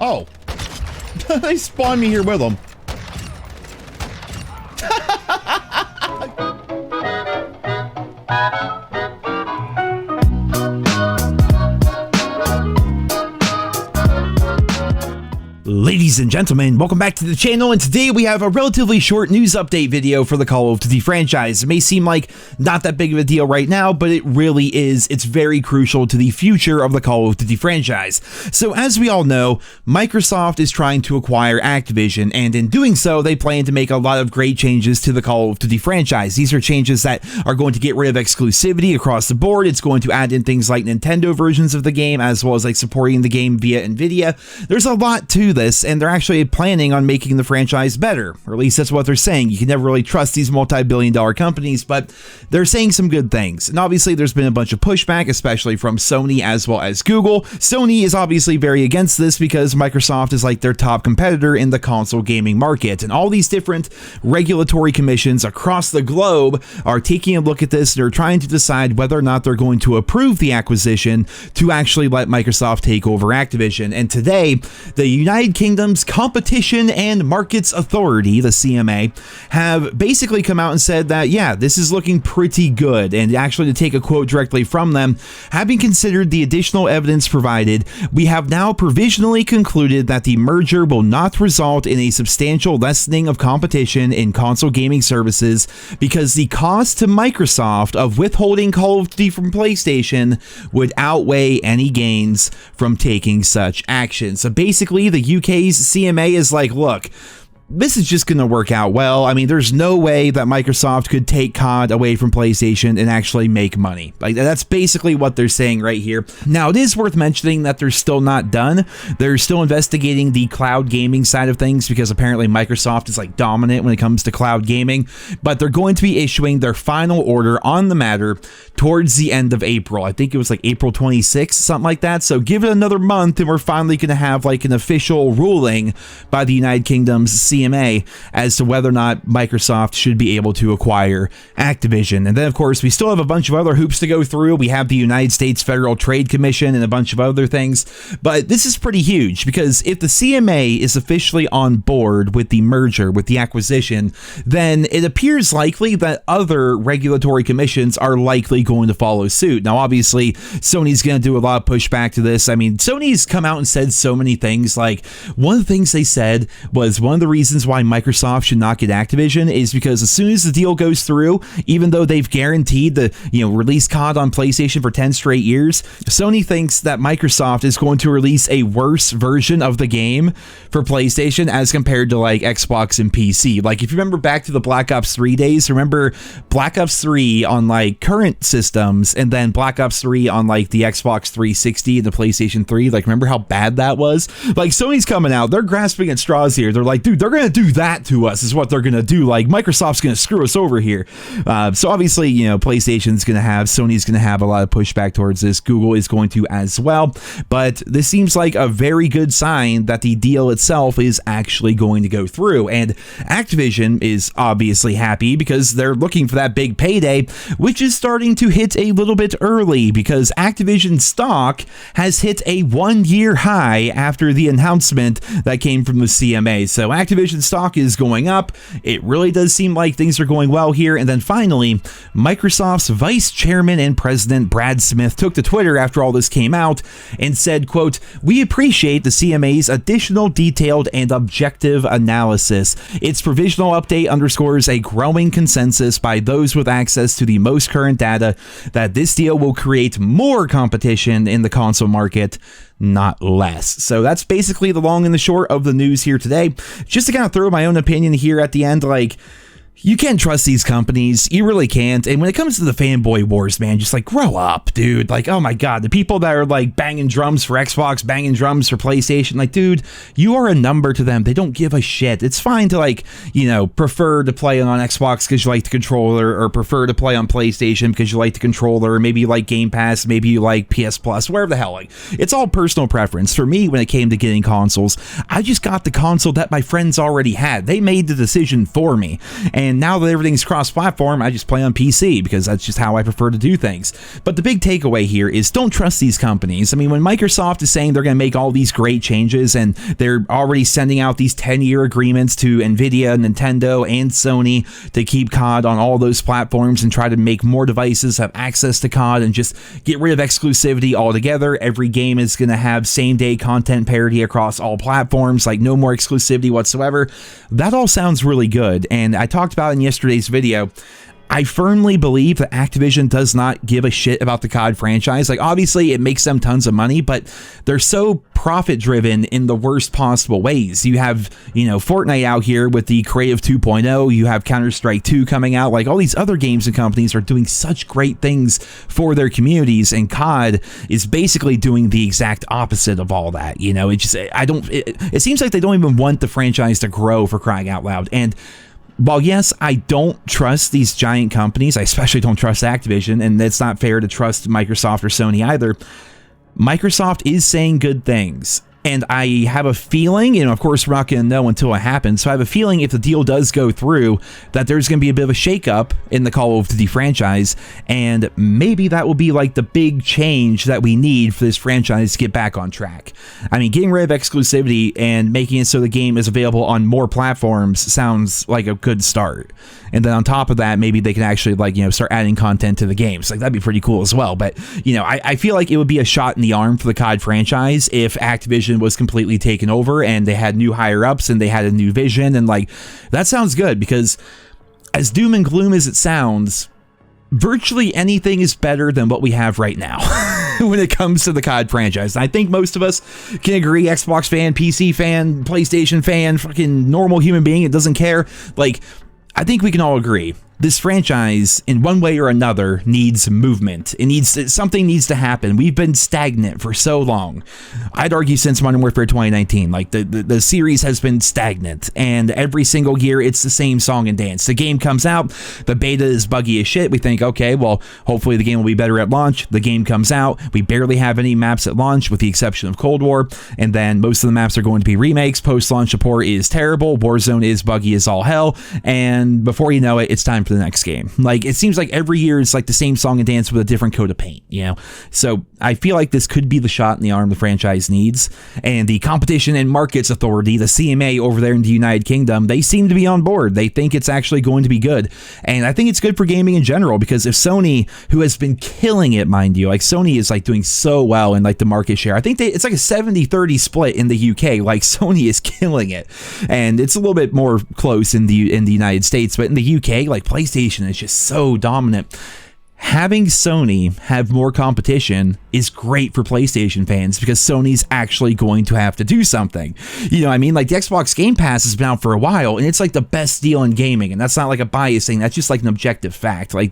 Oh. They spawned me here with them. Ladies and gentlemen, welcome back to the channel, and today we have a relatively short news update video for the Call of Duty franchise. It may seem like not that big of a deal right now, but it really is. It's very crucial to the future of the Call of Duty franchise. So as we all know, Microsoft is trying to acquire Activision, and in doing so, they plan to make a lot of great changes to the Call of Duty franchise. These are changes that are going to get rid of exclusivity across the board. It's going to add in things like Nintendo versions of the game, as well as like supporting the game via Nvidia. There's a lot to this, and they're actually planning on making the franchise better, or at least that's what they're saying. You can never really trust these multi-billion-dollar companies, but they're saying some good things. And obviously there's been a bunch of pushback, especially from Sony as well as Google. Sony is obviously very against this because Microsoft is like their top competitor in the console gaming market, and all these different regulatory commissions across the globe are taking a look at this. They're trying to decide whether or not they're going to approve the acquisition to actually let Microsoft take over Activision. And today, the United Kingdom's Competition and Markets Authority, the CMA, have basically come out and said that, yeah, this is looking pretty good. And actually, to take a quote directly from them, having considered the additional evidence provided, we have now provisionally concluded that the merger will not result in a substantial lessening of competition in console gaming services because the cost to Microsoft of withholding Call of Duty from PlayStation would outweigh any gains from taking such action. So basically, the UK's CMA is like, look, this is just going to work out well. I mean, there's no way that Microsoft could take COD away from PlayStation and actually make money. Like, that's basically what they're saying right here. Now, it is worth mentioning that they're still not done. They're still investigating the cloud gaming side of things because apparently Microsoft is like dominant when it comes to cloud gaming, but they're going to be issuing their final order on the matter towards the end of April. I think it was like April 26th, something like that. So give it another month and we're finally going to have like an official ruling by the United Kingdom's CMA as to whether or not Microsoft should be able to acquire Activision. And then, of course, we still have a bunch of other hoops to go through. We have the United States Federal Trade Commission and a bunch of other things. But this is pretty huge because if the CMA is officially on board with the merger, with the acquisition, then it appears likely that other regulatory commissions are likely going to follow suit. Now, obviously, Sony's going to do a lot of pushback to this. I mean, Sony's come out and said so many things. Like, one of the things they said was one of the reasons why Microsoft should not get Activision is because as soon as the deal goes through, even though they've guaranteed the release COD on PlayStation for 10 straight years, Sony thinks that Microsoft is going to release a worse version of the game for PlayStation as compared to like Xbox and PC. Like, if you remember back to the Black Ops 3 days, remember Black Ops 3 on like current systems and then Black Ops 3 on like the Xbox 360 and the PlayStation 3. Like, remember how bad that was? Like, Sony's coming out, they're grasping at straws here. They're like, dude, they're going to do that to us is what they're going to do. Like, Microsoft's going to screw us over here. So obviously, PlayStation's going to have, Sony's going to have a lot of pushback towards this. Google is going to as well. But this seems like a very good sign that the deal itself is actually going to go through. And Activision is obviously happy because they're looking for that big payday, which is starting to hit a little bit early because Activision stock has hit a 1-year high after the announcement that came from the CMA. So Activision stock is going up. It really does seem like things are going well here. And then finally, Microsoft's vice chairman and president Brad Smith took to Twitter after all this came out and said, quote, "We appreciate the CMA's additional detailed and objective analysis. Its provisional update underscores a growing consensus by those with access to the most current data that this deal will create more competition in the console market, not less." So that's basically the long and the short of the news here today. Just to kind of throw my own opinion here at the end, like, you can't trust these companies. You really can't. And when it comes to the fanboy wars, man, just like grow up, dude. Like, oh my God, the people that are like banging drums for Xbox, banging drums for PlayStation, like, dude, you are a number to them. They don't give a shit. It's fine to like, prefer to play on Xbox because you like the controller, or prefer to play on PlayStation because you like the controller, or maybe you like Game Pass, maybe you like PS Plus, wherever the hell. Like, it's all personal preference. For me, when it came to getting consoles, I just got the console that my friends already had. They made the decision for me. And And now that everything's cross-platform, I just play on PC because that's just how I prefer to do things. But the big takeaway here is don't trust these companies. I mean, when Microsoft is saying they're going to make all these great changes and they're already sending out these 10-year agreements to Nvidia, Nintendo, and Sony to keep COD on all those platforms and try to make more devices have access to COD and just get rid of exclusivity altogether. Every game is going to have same-day content parity across all platforms, like no more exclusivity whatsoever. That all sounds really good, and I talked about in yesterday's video. I firmly believe that Activision does not give a shit about the COD franchise. Like, obviously, it makes them tons of money, but they're so profit-driven in the worst possible ways. You have, Fortnite out here with the Creative 2.0. You have Counter-Strike 2 coming out. Like, all these other games and companies are doing such great things for their communities, and COD is basically doing the exact opposite of all that. It seems like they don't even want the franchise to grow, for crying out loud. And while, yes, I don't trust these giant companies, I especially don't trust Activision, and it's not fair to trust Microsoft or Sony either, Microsoft is saying good things. And I have a feeling, of course, we're not going to know until it happens, so I have a feeling if the deal does go through, that there's going to be a bit of a shakeup in the Call of Duty franchise, and maybe that will be like the big change that we need for this franchise to get back on track. I mean, getting rid of exclusivity and making it so the game is available on more platforms sounds like a good start. And then on top of that, maybe they can actually start adding content to the games. Like, that'd be pretty cool as well. But, I feel like it would be a shot in the arm for the COD franchise if Activision was completely taken over and they had new higher-ups and they had a new vision. And, that sounds good because as doom and gloom as it sounds, virtually anything is better than what we have right now when it comes to the COD franchise. And I think most of us can agree, Xbox fan, PC fan, PlayStation fan, fucking normal human being, it doesn't care. I think we can all agree this franchise, in one way or another, needs movement. Something needs to happen. We've been stagnant for so long. I'd argue since Modern Warfare 2019, the series has been stagnant, and every single year it's the same song and dance. The game comes out, the beta is buggy as shit. We think, okay, well, hopefully the game will be better at launch. The game comes out, we barely have any maps at launch, with the exception of Cold War, and then most of the maps are going to be remakes. Post-launch support is terrible. Warzone is buggy as all hell, and before you know it, it's time for the next game. It seems like every year it's the same song and dance with a different coat of paint, So I feel like this could be the shot in the arm the franchise needs. And the Competition and Markets Authority, the CMA over there in the United Kingdom, they seem to be on board. They think it's actually going to be good. And I think it's good for gaming in general, because if Sony, who has been killing it, mind you, Sony is doing so well in the market share. I think it's a 70-30 split in the UK. Sony is killing it. And it's a little bit more close in the United States, but in the UK, PlayStation is just so dominant. Having Sony have more competition is great for PlayStation fans because Sony's actually going to have to do something. The Xbox Game Pass has been out for a while, and it's the best deal in gaming, and that's not a bias thing. That's just an objective fact. The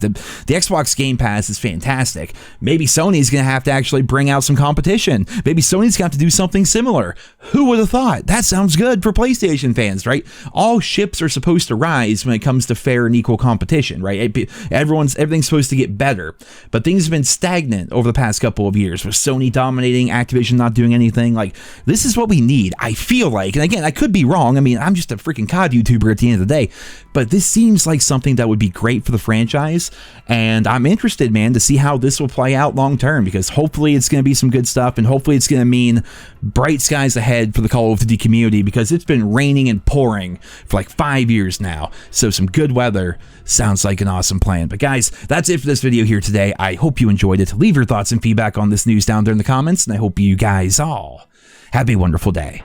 Xbox Game Pass is fantastic. Maybe Sony's going to have to actually bring out some competition. Maybe Sony's going to have to do something similar. Who would have thought? That sounds good for PlayStation fans, right? All ships are supposed to rise when it comes to fair and equal competition, right? Everything's supposed to get better, but things have been stagnant over the past couple of years, with Sony dominating, Activision not doing anything. This is what we need, I feel like. And again, I could be wrong. I'm just a freaking COD YouTuber at the end of the day, but this seems like something that would be great for the franchise, and I'm interested, man, to see how this will play out long term, because hopefully it's going to be some good stuff, and hopefully it's going to mean bright skies ahead for the Call of Duty community, because it's been raining and pouring for 5 years now, so some good weather sounds like an awesome plan. But guys, that's it for this video here today. I hope you enjoyed it. Leave your thoughts and feedback on this news down there in the comments, and I hope you guys all have a wonderful day.